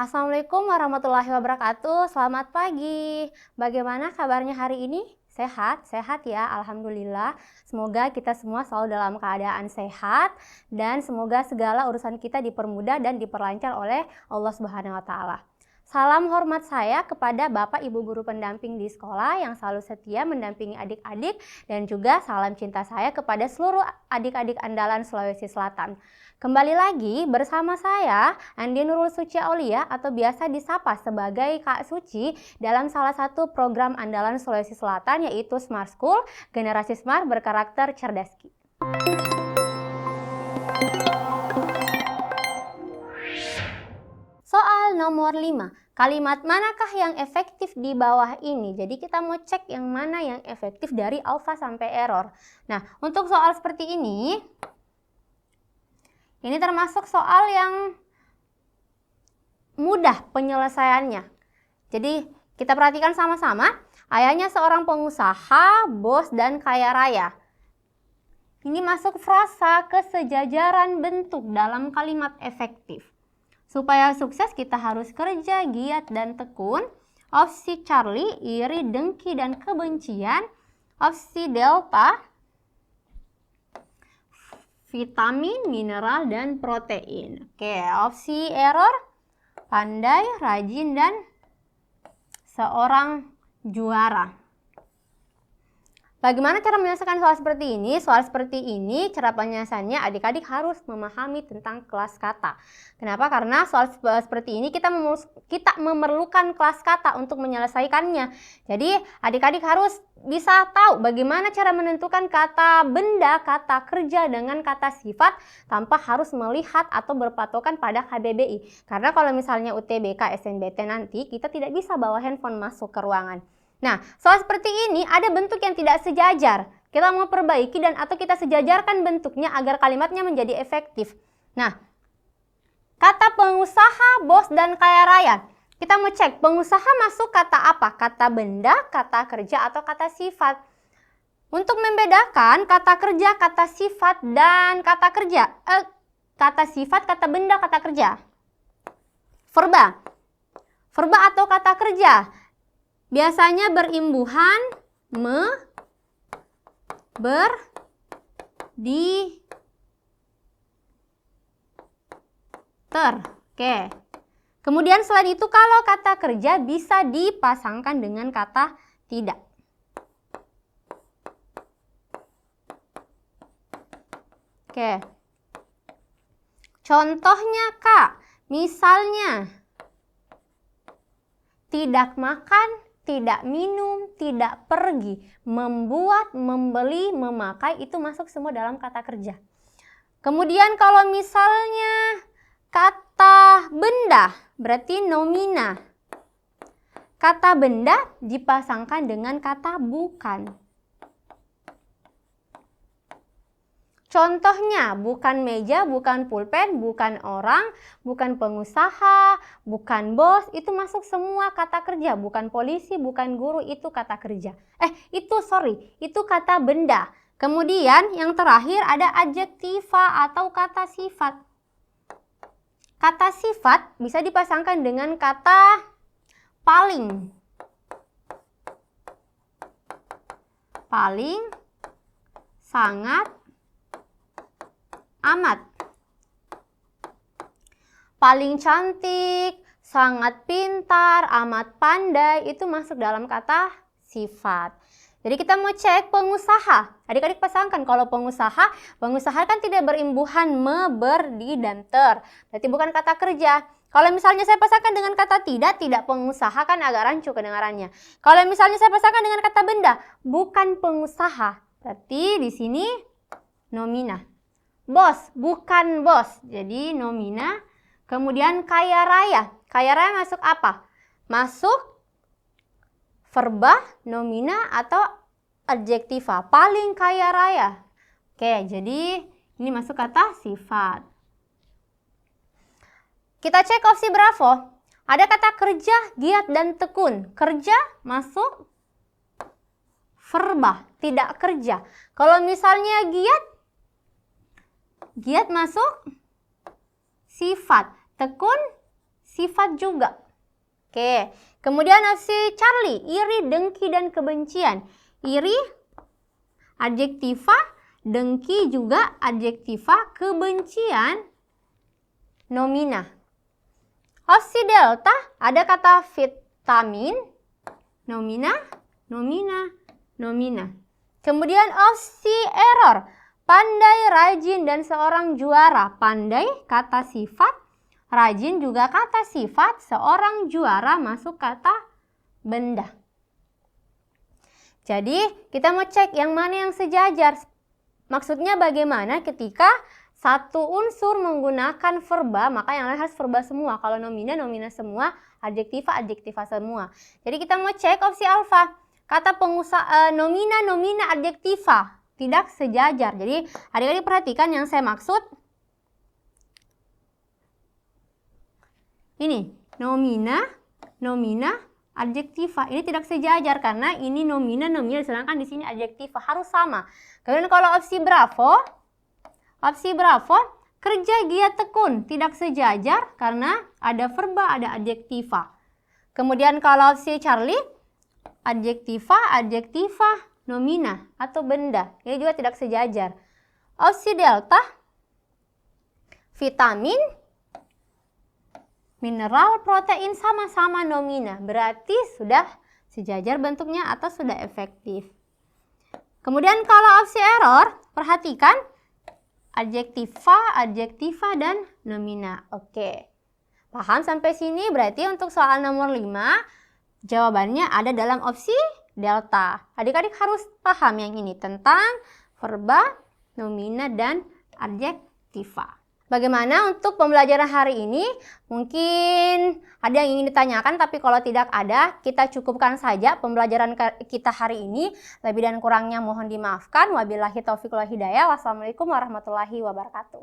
Assalamualaikum warahmatullahi wabarakatuh. Selamat pagi. Bagaimana kabarnya hari ini? Sehat? Sehat ya, alhamdulillah. Semoga kita semua selalu dalam keadaan sehat dan semoga segala urusan kita dipermudah dan diperlancar oleh Allah Subhanahu wa taala. Salam hormat saya kepada Bapak Ibu guru pendamping di sekolah yang selalu setia mendampingi adik-adik dan juga salam cinta saya kepada seluruh adik-adik andalan Sulawesi Selatan. Kembali lagi bersama saya Andi Nurul Suci Aulia atau biasa disapa sebagai Kak Suci dalam salah satu program andalan Sulawesi Selatan yaitu Smart School, generasi smart berkarakter cerdas. Soal nomor 5. Kalimat manakah yang efektif di bawah ini? Jadi kita mau cek yang mana yang efektif dari alfa sampai error. Nah, untuk soal seperti ini termasuk soal yang mudah penyelesaiannya. Jadi kita perhatikan sama-sama. Ayahnya seorang pengusaha, bos, dan kaya raya. Ini masuk frasa kesejajaran bentuk dalam kalimat efektif. Supaya sukses kita harus kerja, giat, dan tekun. Opsi Charlie, iri, dengki, dan kebencian. Opsi Delta, vitamin, mineral, dan protein. Oke, opsi error, pandai, rajin, dan seorang juara. Bagaimana cara menyelesaikan soal seperti ini? Soal seperti ini cara penyelesaiannya adik-adik harus memahami tentang kelas kata. Kenapa? Karena soal seperti ini kita memerlukan kelas kata untuk menyelesaikannya. Jadi adik-adik harus bisa tahu bagaimana cara menentukan kata benda, kata kerja dengan kata sifat tanpa harus melihat atau berpatokan pada KBBI. Karena kalau misalnya UTBK, SNBT nanti kita tidak bisa bawa handphone masuk ke ruangan. Nah, soal seperti ini ada bentuk yang tidak sejajar. Kita mau perbaiki atau kita sejajarkan bentuknya agar kalimatnya menjadi efektif. Nah, kata pengusaha, bos, dan kaya raya. Kita mau cek pengusaha masuk kata apa? Kata benda, kata kerja, atau kata sifat. Untuk membedakan kata kerja, kata sifat, dan kata kerja. Kata sifat, kata benda, kata kerja. Verba. Verba atau kata kerja. Biasanya berimbuhan di ter. Oke. Kemudian selain itu kalau kata kerja bisa dipasangkan dengan kata tidak. Oke. Contohnya Kak, misalnya tidak makan, tidak minum, tidak pergi, membuat, membeli, memakai, itu masuk semua dalam kata kerja. Kemudian kalau misalnya kata benda, berarti nomina. Kata benda dipasangkan dengan kata bukan. Contohnya, bukan meja, bukan pulpen, bukan orang, bukan pengusaha, bukan bos, itu masuk semua kata kerja. Bukan polisi, bukan guru, itu kata kerja. Itu kata benda. Kemudian yang terakhir ada adjektiva atau kata sifat. Kata sifat bisa dipasangkan dengan kata paling. Paling, sangat, amat. Paling cantik, sangat pintar, amat pandai, itu masuk dalam kata sifat. Jadi kita mau cek pengusaha. Adik-adik pasangkan kalau pengusaha kan tidak berimbuhan me, ber, di, dan ter. Berarti bukan kata kerja. Kalau misalnya saya pasangkan dengan kata tidak pengusaha kan agak rancu kedengarannya. Kalau misalnya saya pasangkan dengan kata benda, bukan pengusaha. Berarti di sini nomina. Bos, bukan bos. Jadi nomina. Kemudian kaya raya. Kaya raya masuk apa? Masuk verba, nomina, atau adjektiva. Paling kaya raya. Oke, jadi ini masuk kata sifat. Kita cek opsi Bravo. Ada kata kerja, giat, dan tekun. Kerja masuk verba, tidak kerja. Kalau misalnya giat masuk sifat, tekun sifat juga. Oke, kemudian opsi Charlie, iri, dengki, dan kebencian. Iri, adjektiva, dengki juga adjektiva, kebencian, nomina. Opsi Delta, ada kata vitamin, nomina, nomina, nomina. Kemudian opsi Error, pandai, rajin, dan seorang juara. Pandai, kata sifat, rajin juga kata sifat, seorang juara masuk kata benda. Jadi kita mau cek yang mana yang sejajar. Maksudnya bagaimana ketika satu unsur menggunakan verba, maka yang lain harus verba semua. Kalau nomina, nomina semua, adjektiva, adjektiva semua. Jadi kita mau cek opsi alfa. Kata nomina, nomina, adjektiva tidak sejajar. Jadi adik-adik perhatikan yang saya maksud. Ini nomina, nomina, adjektiva. Ini tidak sejajar karena ini nomina, nomina, sedangkan di sini adjektiva harus sama. Kemudian kalau opsi Bravo, kerja giat tekun tidak sejajar karena ada verba, ada adjektiva. Kemudian kalau opsi Charlie, adjektiva, adjektiva, nomina atau benda. Ini juga tidak sejajar. Opsi Delta, vitamin, mineral, protein sama-sama nomina. Berarti sudah sejajar bentuknya atau sudah efektif. Kemudian kalau opsi Error, perhatikan adjektiva, adjektiva, dan nomina. Oke. Paham sampai sini? Berarti untuk soal nomor 5, jawabannya ada dalam opsi Delta. Adik-adik harus paham yang ini tentang verba, nomina, dan adjektiva. Bagaimana untuk pembelajaran hari ini? Mungkin ada yang ingin ditanyakan, tapi kalau tidak ada, kita cukupkan saja pembelajaran kita hari ini. Lebih dan kurangnya mohon dimaafkan. Wabillahi taufiq wal hidayah. Wassalamualaikum warahmatullahi wabarakatuh.